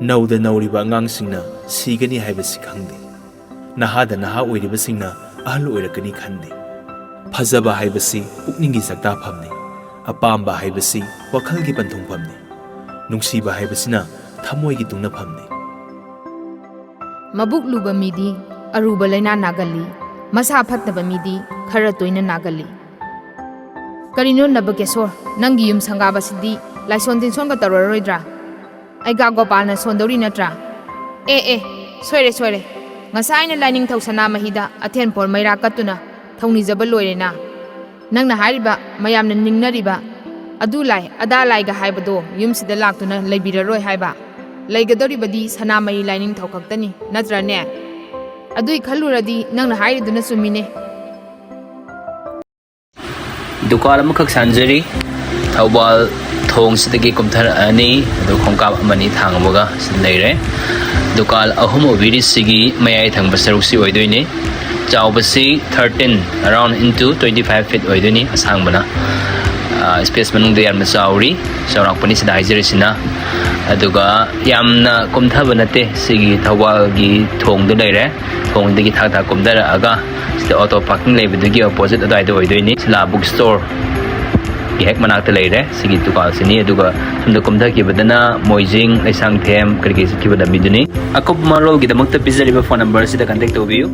Nauda nauriba angangsingna sigani haibasi khangde. Nahada naha oiribasingna ahal oirakani khande. Phajaba haibasi pukningi sakta phamne. Apamba haibasi wakhalgi panthong phamne. Nungsiba haibasina thamoigi tungna phamne. Mabuk luba midi aruba laina nagali. Masa phatnaba midi khara toina nagali. Karino nabakesor nangi yum sangaba sidi laison tin songa tararoidra. Ai ga gopalna sondori natra. Soire. Ngasaina lining thausana mahida athen por maira katuna thongni jaba loirena. Nangna hariba mayamna ningnariba adu lai ada lai ga haibado yum sida laktuna leibiraroi haiba. Laigadoribadi sanamai lining thaukaktani natra ne. Adui khaluradi nangna hairiduna sumine. Dukan amakak sanjari Thawbal thong sidagi kumthar ani adu khongkap amani thangboga sinleire dukan ahum obiri sigi mayai thangba saruksi oidoini chawbasi 13 around into 25 feet oidoini asangbana space manung de yarma chawri chawrak pani sida haijerisina aduga yamna kumthaba nate sigi Thawbal gi thong du leire thong digi thak thak kumdara aga sida auto parking leibidugi opposite adai do oidoini sila bookstore hek manak te leire sigi tukal sini aduga sumda kumtha ki badana moijing laisang them karge siki badami duni akop marol gi damakta pizariba phone number sida contact to you